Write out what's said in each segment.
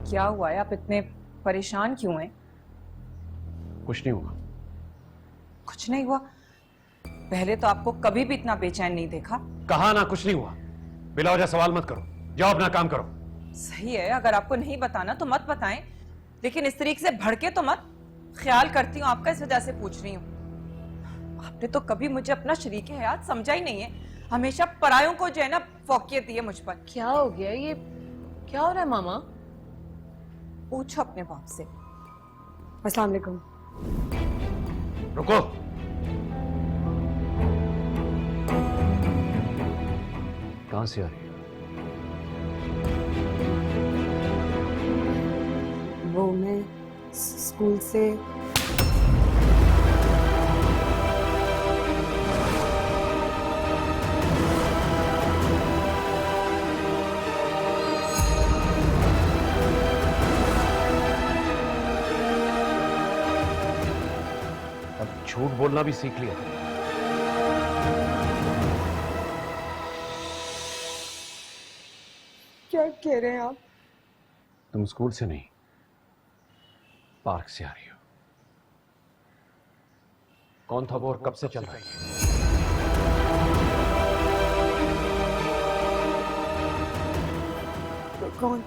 क्या हुआ है? आप इतने परेशान क्यों हैं? कुछ नहीं हुआ। कुछ नहीं हुआ? पहले तो आपको कभी भी इतना बेचैन नहीं देखा। कहा ना कुछ नहीं हुआ। बिला वजह सवाल मत करो, जाओ अपना काम करो। सही है, अगर आपको नहीं बताना तो मत बताएं, लेकिन इस तरीके से भड़के तो मत। ख्याल करती हूँ आपका, इस वजह से पूछ रही हूँ। आपने तो कभी मुझे अपना शरीक हयात समझा ही नहीं है, हमेशा परायों को जो है ना फौकियत दी है मुझ पर। क्या हो गया? ये क्या हो रहा है मामा? पूछो अपने बाप से। अस्सलाम वालेकुम। रुको। कहां से आ रही है? वो मैं स्कूल से। अब झूठ बोलना भी सीख लिया। क्या कह रहे हैं आप? तुम स्कूल से नहीं, पार्क से आ रही हो। कौन था वो और कब से चल रही है? कौन?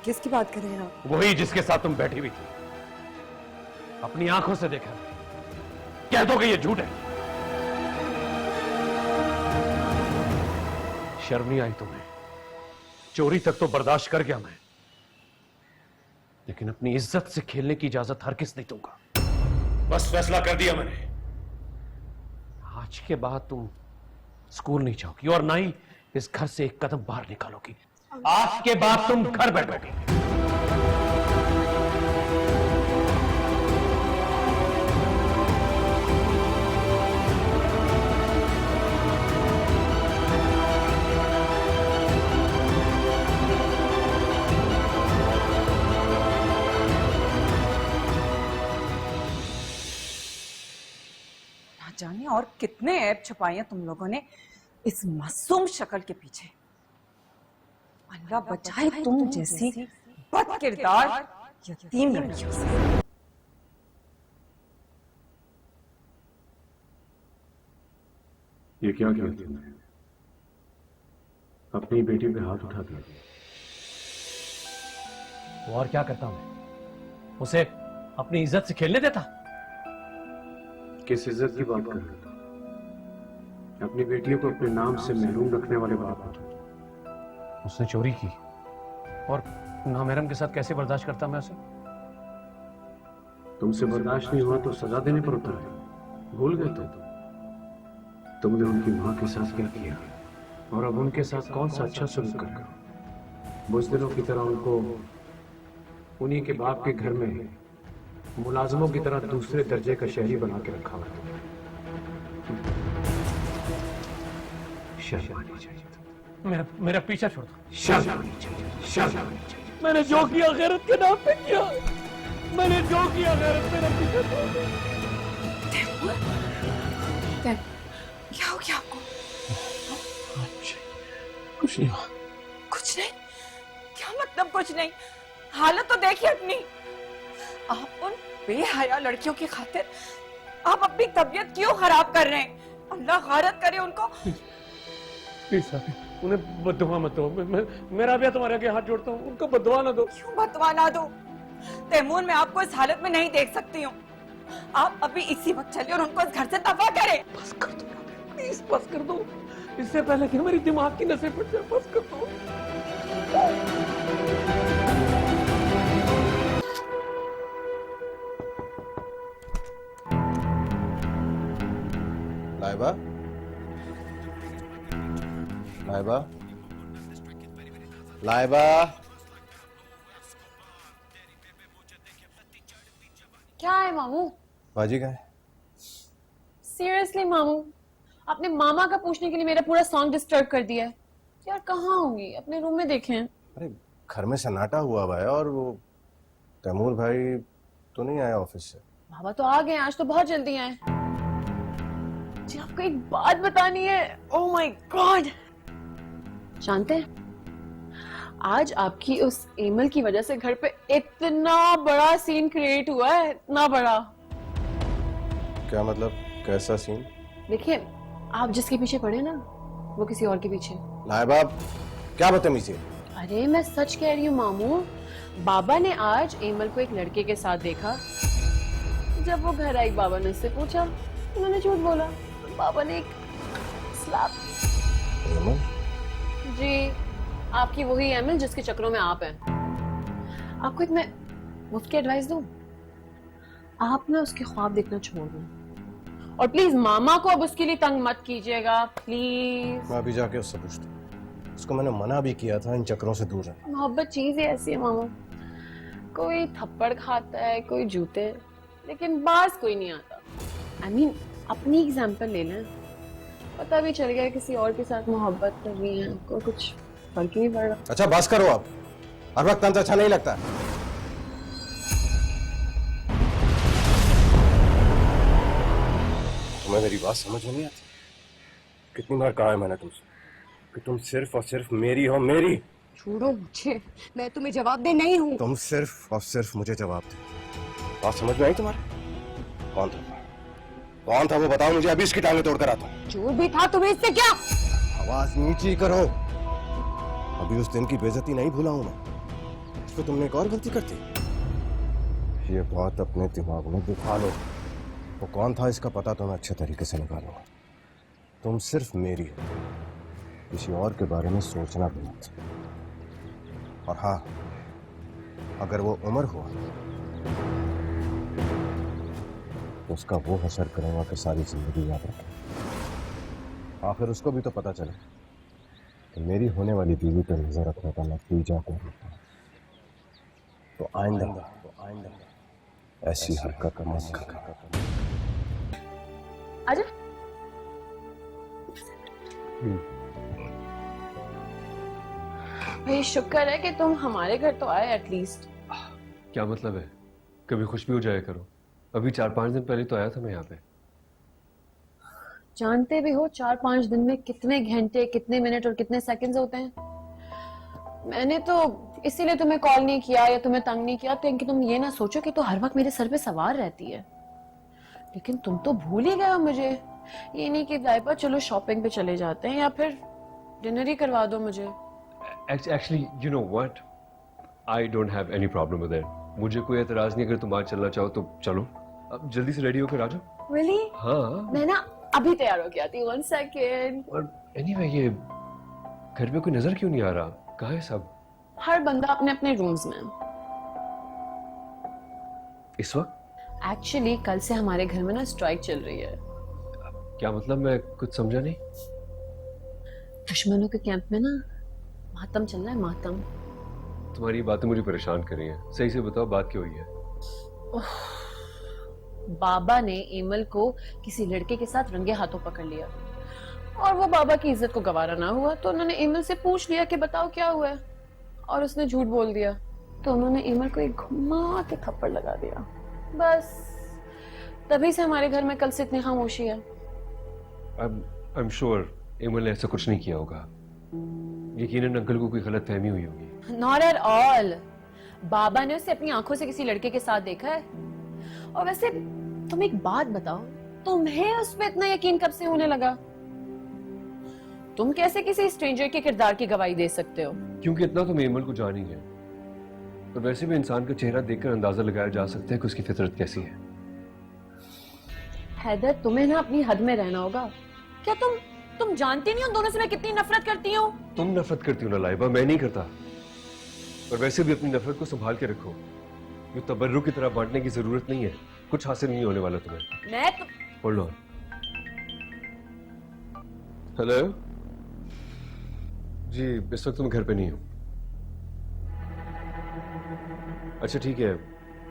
किसकी बात कर रहे हैं आप? वही जिसके साथ तुम बैठी हुई थी। अपनी आंखों से देखा। कह दो कि ये झूठ है। शर्म नहीं आई तुम्हें? चोरी तक तो बर्दाश्त कर गया मैं, लेकिन अपनी इज्जत से खेलने की इजाजत हर किस नहीं दूंगा। बस फैसला कर दिया मैंने। आज के बाद तुम स्कूल नहीं जाओगी और ना ही इस घर से एक कदम बाहर निकालोगी। आज के बाद तुम घर बैठोगी। जाने और कितने ऐप छुपाए हैं तुम लोगों ने इस मासूम शक्ल के पीछे। अल्लाह बचाए तुम जैसी बद किरदार यतीम लड़कियों से। ये क्या किया तुमने? अपनी बेटी पे हाथ उठा दिया। और क्या करता मैं? उसे अपनी इज्जत से खेलने देता? किस इज्जत की बात कर रहे हो? अपनी बेटियों को अपने नाम से महरूम रखने वाले बाप हो। उसने चोरी की और नामहरम के साथ कैसे बर्दाश्त करता मैं उसे? तुमसे बर्दाश्त नहीं हुआ तो सजा देने पर उतर आए। भूल गए तुमने उनकी मां के साथ क्या किया और अब उनके साथ कौन सा अच्छा सलूक कर रहे? बुज़दिलों की तरह उनको उन्हीं के बाप के घर में मुलाजमों की तरह दूसरे दर्जे का शहरी बना के रखा हुआ। शर्म आनी चाहिए। मेरा पीछा छोड़ दो। शर्म आनी चाहिए। शर्म आनी चाहिए। मैंने जो किया गैरत के नाम पे किया। मैंने जो किया गैरत, मेरा पीछा छोड़ दो। क्या हो गया आपको? कुछ नहीं हुआ। कुछ नहीं? क्या मतलब कुछ नहीं? हालत तो देखिए अपनी। आप उन बेहया लड़कियों की खातिर आप अपनी तबीयत क्यों खराब कर रहे हैं? अल्लाह गारत करे उनको। प्लीज साहब, उन्हें बद्दुआ मत दो। मेरा भी तुम्हारे आगे हाथ जोड़ता हूँ, उनको बद्दुआ ना दो। क्यों बदवा ना दो? तैमूर, मैं आपको इस हालत में नहीं देख सकती हूँ। आप अभी इसी वक्त चलिए और उनको इस घर से दफा करें। बस कर दो प्लीज, बस कर दो, इससे पहले कि मेरी दिमाग की नसें फट जाए। बस कर दो। लाइबा, लाइबा, लाइबा। क्या है मामू? बाजी कहाँ है? सीरियसली मामू, आपने मामा का पूछने के लिए मेरा पूरा सॉन्ग डिस्टर्ब कर दिया है। यार कहाँ होंगी? अपने रूम में देखें। अरे घर में सन्नाटा हुआ हुआ है और वो तैमूर भाई तो नहीं आया ऑफिस से? बाबा तो आ गए, आज तो बहुत जल्दी आए। जी आपको एक बात बतानी है। ओह माय गॉड, जानते हैं आज आपकी उस एमल की वजह से घर पे इतना बड़ा सीन क्रिएट हुआ है, इतना बड़ा। क्या मतलब, कैसा सीन? देखिए, आप जिसके पीछे पड़े ना, वो किसी और के पीछे। लाइबा, क्या बदतमीजी है? अरे मैं सच कह रही हूँ मामू, बाबा ने आज एमल को एक लड़के के साथ देखा। जब वो घर आई, बाबा ने उससे पूछा, उन्होंने झूठ बोला। बाबा ने एक स्लैप। एमल? जी, आपकी वही एमल जिसके चक्रों में आप हैं। आपको एक मैं मुफ्त की एडवाइस दूं, आप ना उसके ख्वाब देखना छोड़ दें, और प्लीज मामा को अब उसके लिए तंग मत कीजिएगा, प्लीज। मैं अभी जाके उससे पूछता हूँ। उसको मैंने मना भी किया था इन चक्रों से दूर रहना। मोहब्बत चीज ही ऐसी है मामा, कोई थप्पड़ खाता है, कोई जूते, लेकिन बाज कोई नहीं आता। I mean, अपनी एग्जाम्पल ले लें, पता भी चल गया किसी और के साथ मोहब्बत कर रही है, आपको कुछ फर्क ही नहीं पड़ रहा। अच्छा बस करो आप, हर वक्त तंज अच्छा नहीं लगता। तुम्हें मेरी बात समझ में नहीं आती? कितनी बार कहा है मैंने तुमसे कि तुम सिर्फ और सिर्फ मेरी हो, मेरी। छोड़ो मुझे, मैं तुम्हें जवाब दे नहीं हूँ। तुम सिर्फ और सिर्फ मुझे जवाब दो। बात समझ में आई तुम्हारे? कौन था? कौन था वो बताओ मुझे, अभी इसकी टांगें तोड़कर आता हूँ। जो भी था तुम्हें इससे क्या? आवाज नीची करो। अभी उस दिन की बेइज्जती नहीं भूला हूं मैं, इस पे तुमने एक और गलती कर दी। ये बात अपने दिमाग में बिठा लो। वो कौन था इसका पता तो मैं अच्छे तरीके से निकालूंगा। तुम सिर्फ मेरी हो, किसी और के बारे में सोचना भी मत। और हाँ, अगर वो उमर हुआ तो उसका वो असर करूंगा कि सारी जिंदगी याद रखें। आखिर उसको भी तो पता चले कि मेरी होने वाली बीवी पर नजर रखने का नतीजा क्या होता है। तो आइंदा ऐसी हरकत मत करना। आजा। भाई शुक्र है कि तुम हमारे घर तो आए एटलीस्ट। क्या मतलब है? कभी खुश भी हो जाया करो। अभी 4-5 दिन पहले तो आया था मैं यहाँ पे। जानते भी हो 4-5 दिन में कितने घंटे, कितने मिनट और कितने सेकंड्स होते हैं। मैंने तो इसीलिए तुम्हें कॉल नहीं किया या तुम्हें तंग नहीं किया कि तुम ये ना सोचो कि तो हर वक्त मेरे सर पे सवार रहती है। लेकिन तुम तो भूल ही गए हो मुझे। ये नहीं कि दाइपा चलो शॉपिंग पे चले जाते हैं या फिर डिनर ही करवा दो मुझे। Actually, you know what? I don't have any problem with it. मुझे कोई एतराज नहीं, अगर तुम आज चलना चाहो तो चलो। अब जल्दी से रेडी होकर आ जाओ। Really? हाँ। मैं ना अभी तैयार हो गया थी। 1 सेकेंड। और anyway, ये घर पे कोई नजर क्यों नहीं आ रहा? कहाँ है सब? हर बंदा अपने अपने रूम्स में। इस वक्त? एक्चुअली कल से हमारे घर में ना स्ट्राइक चल रही है। क्या मतलब? मैं कुछ समझा नहीं। दुश्मनों के कैंप में ना मातम चल रहा है, मातम। तुम्हारी बातें मुझे परेशान कर रही हैं। सही से बताओ बात क्या हुई है? बाबा ने एमल को किसी लड़के के साथ रंगे हाथों पकड़ लिया और वो बाबा की इज्जत को गवारा ना हुआ तो उन्होंने एमल से पूछ लिया कि बताओ क्या हुआ है, और उसने झूठ बोल दिया तो उन्होंने एमल को एक घुमा के थप्पड़ लगा दिया। बस तभी से हमारे घर में कल से इतनी खामोशी है। I'm sure एमल ने ऐसा कुछ नहीं किया होगा। यकीनन अंकल को कोई गलतफहमी हुई होगी। Not at all. बाबा ने उसे अपनी आंखों से किसी लड़के के साथ देखा है। और वैसे तुम एक बात बताओ, तुम्हें उस पे इतना यकीन कब से होने लगा? तुम कैसे किसी स्ट्रेंजर के किरदार की गवाही दे सकते हो? क्योंकि इतना तुम एमल को जान ही है। और वैसे भी इंसान का चेहरा देखकर अंदाजा लगाया जा सकता है कि उसकी फितरत कैसी है। हैदर, तुम्हें ना अपनी हद में रहना होगा। क्या तुम जानती नहीं हो दोनों से मैं कितनी नफरत करती हूँ? तुम नफरत करती हो ना लाइबा, मैं नहीं करता। और वैसे भी अपनी नफरत को संभाल के रखो। ये तबर्रुक की तरह बांटने की जरूरत नहीं है। कुछ हासिल नहीं होने वाला तुम्हें। मैं तो... होल्ड ऑन। हेलो जी, इस वक्त तुम घर पे नहीं हो? अच्छा ठीक है,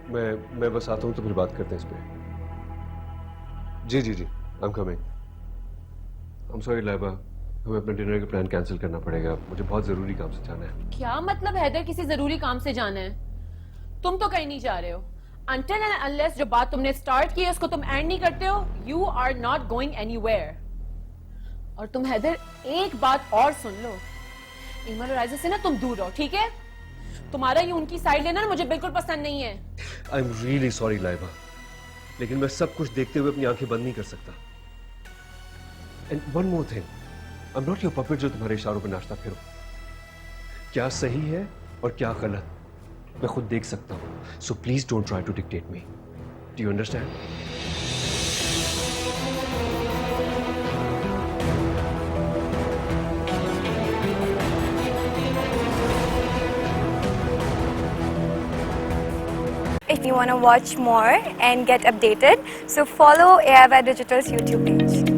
मैं बस आता हूँ तो फिर बात करते हैं इस पे। जी जी जी, I am coming. I am sorry Laiba, हमें अपना डिनर का प्लान कैंसिल करना पड़ेगा। मुझे बहुत जरूरी काम से जाना है। क्या मतलब हैदर किसी जरूरी काम से जाना है? तुम तो कहीं नहीं जा रहे हो। Until and unless जो बात तुमने स्टार्ट की है उसको तुम एंड नहीं करते हो, you are not going anywhere. और तुम हैदर एक बात और सुन लो, इमल और आयजा से ना तुम दूर रहो, ठीक है? तुम्हारा ये उनकी साइड लेना ना मुझे बिल्कुल पसंद नहीं है। I am really sorry Laiba, लेकिन मैं सब कुछ देखते हुए अपनी आंखें बंद नहीं कर सकता। And one more thing, I am not your puppet जो तुम्हारे इशारों पर नाचता फिरो। क्या सही है और क्या गलत मैं खुद देख सकता हूं, so please don't try to dictate me. Do you understand? If you want to watch more and get updated, so follow AIY Digital's YouTube page.